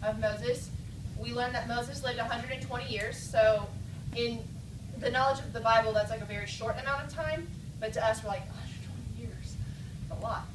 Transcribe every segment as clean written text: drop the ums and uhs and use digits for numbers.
of Moses, we learn that Moses lived 120 years. So in the knowledge of the Bible, that's like a very short amount of time. But to us, we're like, 120 years. That's a lot.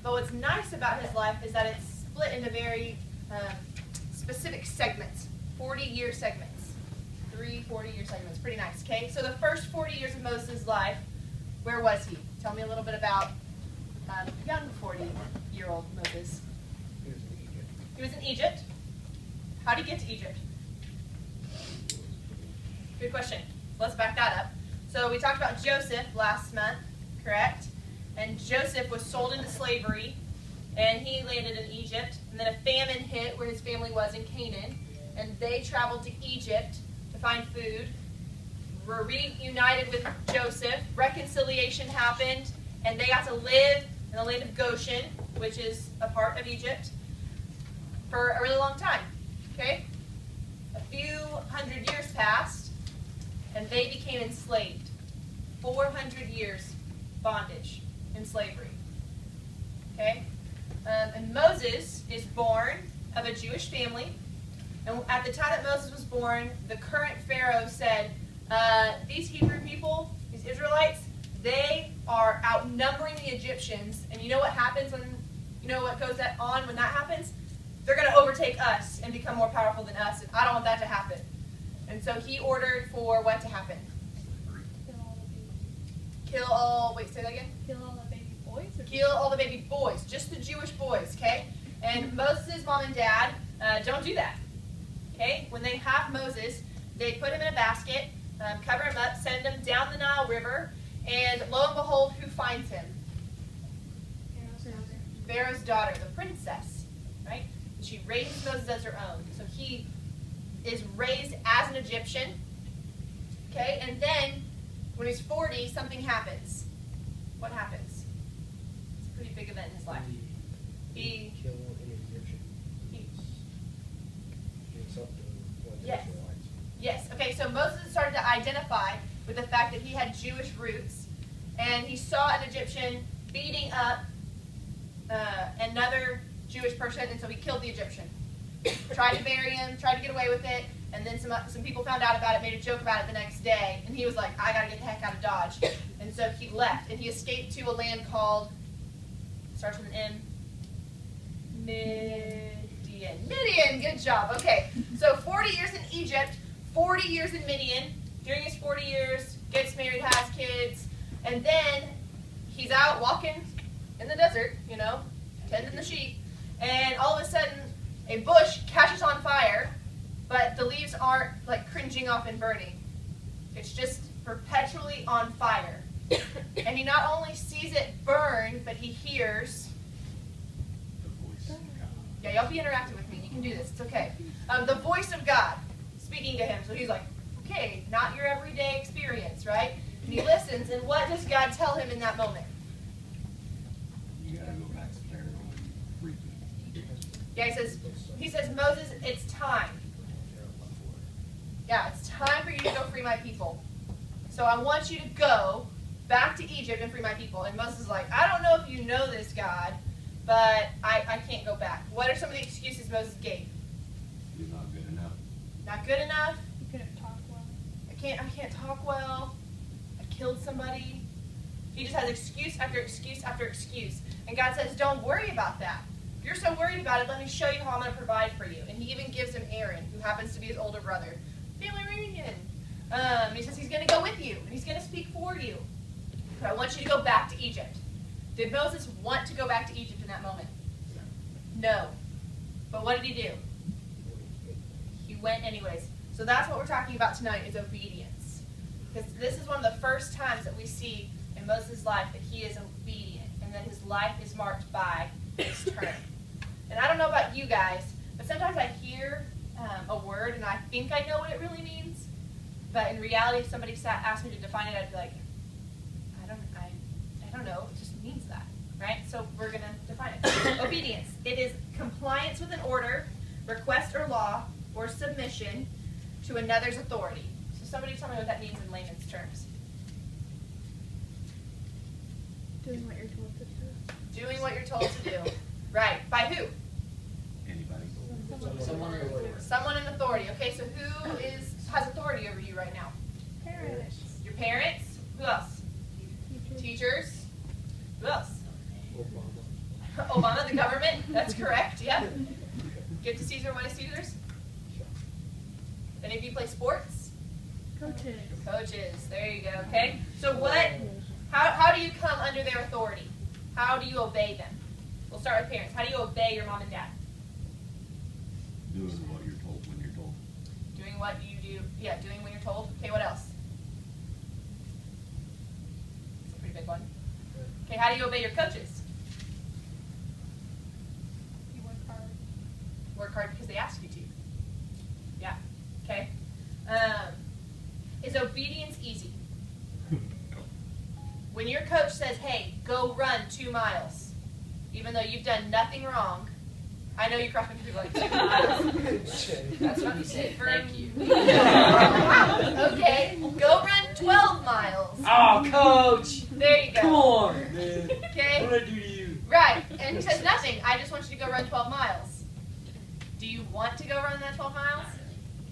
But what's nice about his life is that it's split into very specific segments, 40-year segments. 3 40-year segments. Pretty nice, okay? So the first 40 years of Moses' life, where was he? Tell me a little bit about young 40-year-old Moses. He was in Egypt. He was in Egypt. How did he get to Egypt? Good question. Let's back that up. So we talked about Joseph last month, correct? And Joseph was sold into slavery, and he landed in Egypt. And then a famine hit where his family was in Canaan, and they traveled to Egypt to find food. Were reunited with Joseph. Reconciliation happened, and they got to live in the land of Goshen, which is a part of Egypt, for a really long time. Okay? A few hundred years passed, and they became enslaved. 400 years bondage and slavery. Okay? And Moses is born of a Jewish family. And at the time that Moses was born, the current Pharaoh said, these Hebrew people, these Israelites, they are outnumbering the Egyptians. And you know what happens when, you know what goes on when that happens? They're going to overtake us and become more powerful than us. And I don't want that to happen. And so he ordered for what to happen? Kill all, wait, say that again? Kill all the baby boys? Kill all the baby boys, just the Jewish boys, okay? And Moses' mom and dad don't do that, okay? When they have Moses, they put him in a basket, cover him up, send him down the Nile River, and lo and behold, who finds him? Pharaoh's daughter, the princess, right? She raises Moses as her own. So he is raised as an Egyptian, okay? And then, when he's 40, something happens. What happens? It's a pretty big event in his life. He killed an Egyptian. Yes. Yes. Okay, so Moses started to identify with the fact that he had Jewish roots, and he saw an Egyptian beating up another Jewish person, and so he killed the Egyptian. Tried to bury him, tried to get away with it, and then some people found out about it, made a joke about it the next day, and he was like, I gotta get the heck out of Dodge. And so he left, and he escaped to a land called, starts with an M, Midian, good job. Okay, so 40 years in Egypt, 40 years in Midian. During his 40 years, gets married, has kids, and then he's out walking in the desert, you know, tending the sheep, and all of a sudden, a bush catches on fire, but the leaves aren't like cringing off and burning. It's just perpetually on fire. And he not only sees it burn, but he hears. Yeah, y'all be interactive with me. You can do this. It's okay. The voice of God speaking to him. So he's like, okay, not your everyday experience, right? And he listens, and what does God tell him in that moment? You gotta go back to Pharaoh and free people. Yeah, he says, Moses, it's time. Yeah, it's time for you to go free my people. So I want you to go back to Egypt and free my people. And Moses is like, I don't know if you know this, God, but I can't go back. What are some of the excuses Moses gave? You're not good enough. Not good enough. You couldn't talk well. I can't talk well. I killed somebody. He just has excuse after excuse after excuse. And God says, don't worry about that. If you're so worried about it, let me show you how I'm going to provide for you. And he even gives him Aaron, who happens to be his older brother. Family reunion. He says he's going to go with you, and he's going to speak for you. But I want you to go back to Egypt. Did Moses want to go back to Egypt in that moment? No. But what did he do? He went anyways. So that's what we're talking about tonight, is obedience. Because this is one of the first times that we see in Moses' life that he is obedient, and that his life is marked by his turn. And I don't know about you guys, but sometimes I hear a word and I think I know what it really means, but in reality, if somebody asked me to define it, I'd be like, I don't know, it just means that, right? So we're going to define it. Obedience. It is compliance with an order, request or law, or submission to another's authority. So somebody tell me what that means in layman's terms. Doing what you're told to do. Doing what you're told to do. Right. By who? Anybody? Someone in authority. Someone in authority. Okay, so who has authority over you right now? Parents. Your parents? Who else? Teachers? Who else? Obama. Obama, the government? That's correct, yeah. Give to Caesar what is Caesar's. Any of you play sports? Coaches. Coaches, there you go, okay? So how do you come under their authority? How do you obey them? We'll start with parents. How do you obey your mom and dad? Doing what you're told when you're told. Doing what you do, yeah, doing when you're told. Okay, what else? It's a pretty big one. Okay, how do you obey your coaches? You work hard. Work hard because they ask you to. Yeah, okay. Is obedience easy? When your coach says, hey, go run 2 miles, even though you've done nothing wrong, I know you cross country like 2 miles. That's what you say. Thank you. Okay, go run 12 miles. Oh, coach! There you go. Come on, man. Okay? What did I do to you? Right, and he says nothing. I just want you to go run 12 miles. Do you want to go run that 12 miles?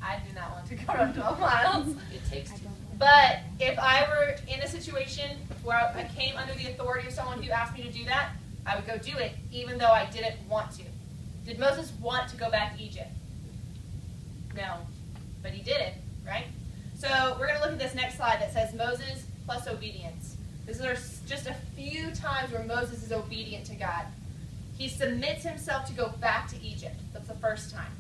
I do not want to go run 12 miles. It takes two. But if I were in a situation where I came under the authority of someone who asked me to do that, I would go do it, even though I didn't want to. Did Moses want to go back to Egypt? No, but he did it, right? So we're going to look at this next slide that says Moses plus obedience. This is just a few times where Moses is obedient to God. He submits himself to go back to Egypt. That's the first time.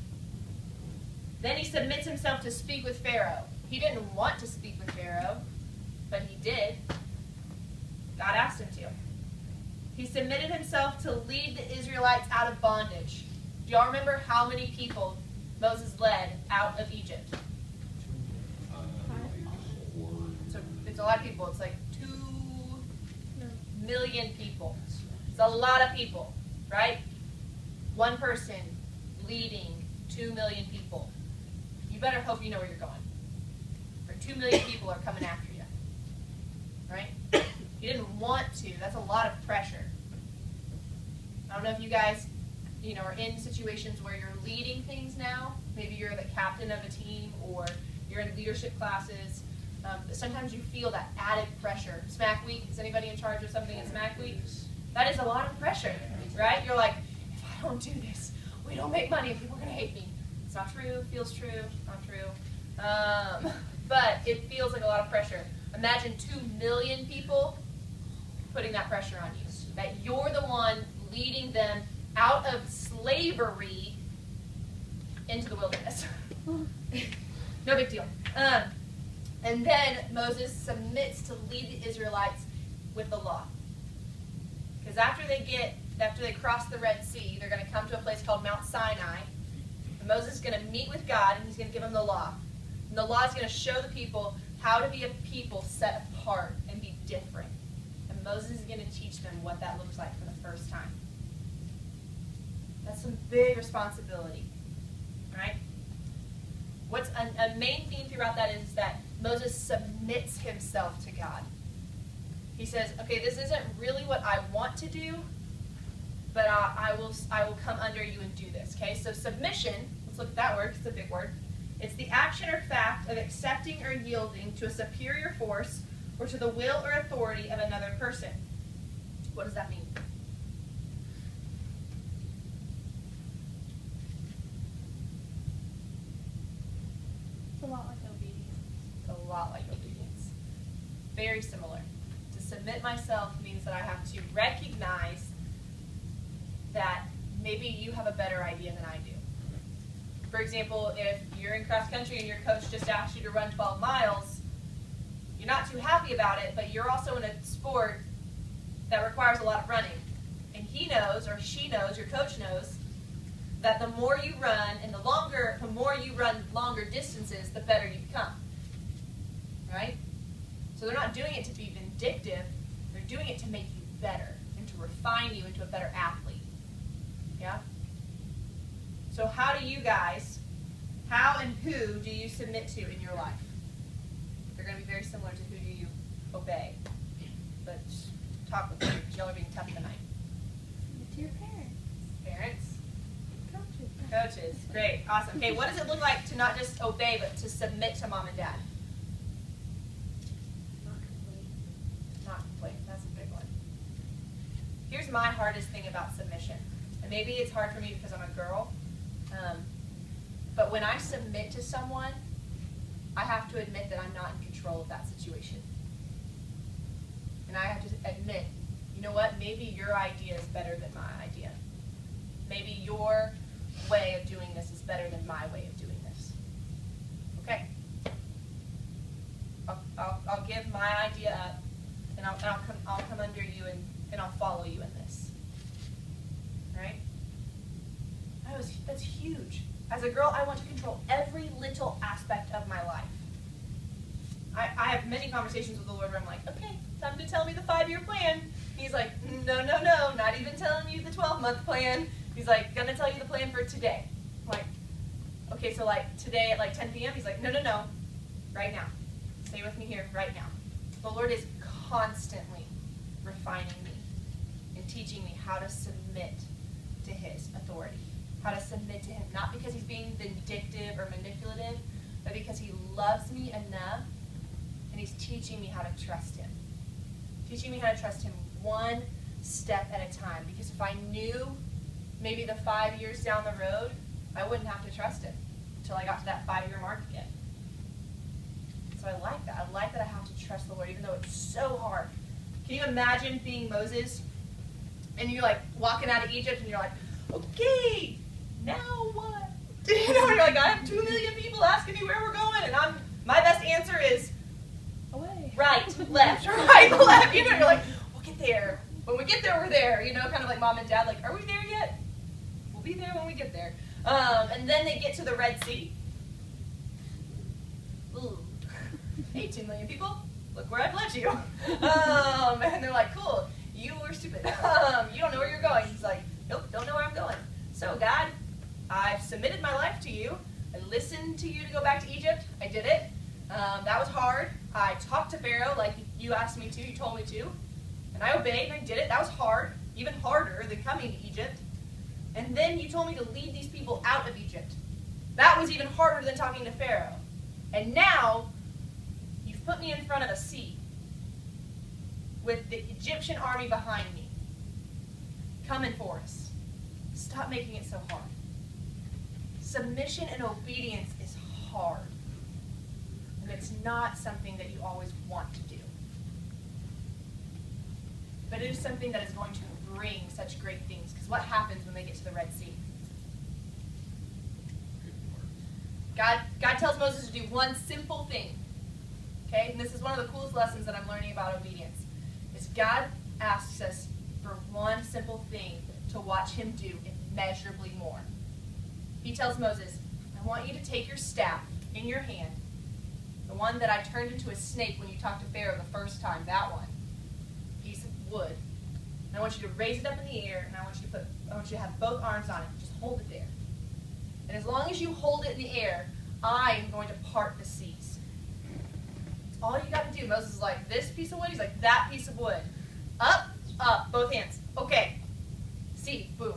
Then he submits himself to speak with Pharaoh. He didn't want to speak with Pharaoh, but he did. God asked him to. He submitted himself to lead the Israelites out of bondage. Do y'all remember how many people Moses led out of Egypt? It's a lot of people. It's like 2 million people. It's a lot of people, right? One person leading 2 million people. You better hope you know where you're going. Or 2 million people are coming after you. Right? You didn't want to. That's a lot of pressure. I don't know if you guys, are in situations where you're leading things now. Maybe you're the captain of a team or you're in leadership classes. But sometimes you feel that added pressure. Smack Week, is anybody in charge of something at Smack Week? That is a lot of pressure, right? You're like, if I don't do this, we don't make money and people are going to hate me. It's not true, feels true, not true. But it feels like a lot of pressure. Imagine 2 million people putting that pressure on you. That you're the one leading them out of slavery into the wilderness. No big deal. And then Moses submits to lead the Israelites with the law. Because after they cross the Red Sea, they're going to come to a place called Mount Sinai. And Moses is going to meet with God, and he's going to give them the law. And the law is going to show the people how to be a people set apart and be different. And Moses is going to teach them what that looks like for the first time. That's some big responsibility, right? What's a main theme throughout that is that Moses submits himself to God. He says, okay, this isn't really what I want to do, but I will come under you and do this. Okay, so submission, let's look at that word, it's a big word. It's the action or fact of accepting or yielding to a superior force or to the will or authority of another person. What does that mean? It's a lot like obedience. It's a lot like obedience. Very similar. To submit myself means that I have to recognize that maybe you have a better idea than I do. For example, if you're in cross country and your coach just asked you to run 12 miles, you're not too happy about it, but you're also in a sport that requires a lot of running. And he knows, or she knows, your coach knows, that the more you run and the more you run longer distances, the better you become. Right? So they're not doing it to be vindictive, they're doing it to make you better and to refine you into a better athlete. Yeah? So how and who do you submit to in your life? They're going to be very similar to who do you obey. But talk with me, because y'all are being tough tonight. It's your parents. Parents, Coaches. Coaches. Great. Awesome. Okay, what does it look like to not just obey, but to submit to mom and dad? Not complain. That's a big one. Here's my hardest thing about submission. And maybe it's hard for me because I'm a girl. But when I submit to someone, I have to admit that I'm not in control of that situation. And I have to admit, you know what, maybe your idea is better than my idea. Maybe your way of doing this is better than my way of doing this. Okay. I'll give my idea up, and I'll come under you, and I'll follow you in this. Right? That's huge. As a girl, I want to control every little aspect of my life. I have many conversations with the Lord where I'm like, okay, time to tell me the 5-year plan. He's like, no, not even telling you the 12-month plan. He's like, gonna tell you the plan for today. I'm like, okay, so like today at like 10 p.m.? He's like, no, right now. Stay with me here right now. The Lord is constantly refining me and teaching me how to submit to His authority, how to submit to Him, not because He's being vindictive or manipulative, but because He loves me enough, and He's teaching me how to trust Him. Teaching me how to trust Him one step at a time. Because if I knew maybe the 5 years down the road, I wouldn't have to trust Him until I got to that 5-year mark again. So I like that. I like that I have to trust the Lord, even though it's so hard. Can you imagine being Moses, and you're like walking out of Egypt, and you're like, okay, now what? You know, you're like, I have 2 million people asking me where we're going, and my best answer is Away. right, left, right, left. You know, you're like, we'll get there. When we get there, we're there. You know, kind of like mom and dad, like, are we there yet? We'll be there when we get there. And then they get to the Red Sea. Ooh. 18 million people. Look where I've led you. And they're like, cool. You were stupid. You don't know where you're going. He's like, nope, don't know where I'm going. So, God, I've submitted my life to you. I listened to you to go back to Egypt. I did it. That was hard. I talked to Pharaoh like you asked me to. You told me to. And I obeyed, and I did it. That was hard. Even harder than coming to Egypt. And then you told me to lead these people out of Egypt. That was even harder than talking to Pharaoh. And now, you've put me in front of a sea with the Egyptian army behind me, coming for us. Stop making it so hard. Submission and obedience is hard. And it's not something that you always want to do. But it is something that is going to bring such great things. Because what happens when they get to the Red Sea? God tells Moses to do one simple thing. Okay? And this is one of the coolest lessons that I'm learning about obedience. Is God asks us for one simple thing to watch Him do immeasurably more. He tells Moses, I want you to take your staff in your hand, the one that I turned into a snake when you talked to Pharaoh the first time, that one, piece of wood. And I want you to raise it up in the air, and I want you to have both arms on it. Just hold it there. And as long as you hold it in the air, I am going to part the seas. That's all you got to do. Moses is like, this piece of wood? He's like, that piece of wood. Up, up, both hands. Okay. See, boom.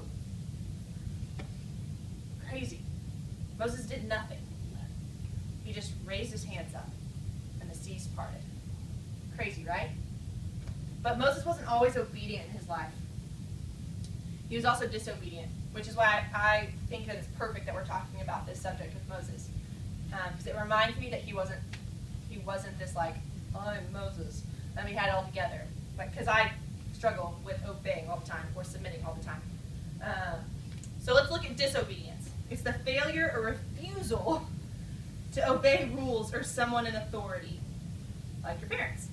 Crazy. Moses did nothing. He just raised his hands up, and the seas parted. Crazy, right? But Moses wasn't always obedient in his life. He was also disobedient, which is why I think that it's perfect that we're talking about this subject with Moses. Because it reminds me that he wasn't this like, I'm Moses, and we had it all together. Because I struggle with obeying all the time, or submitting all the time. So let's look at disobedience. It's the failure or refusal to obey rules or someone in authority, like your parents.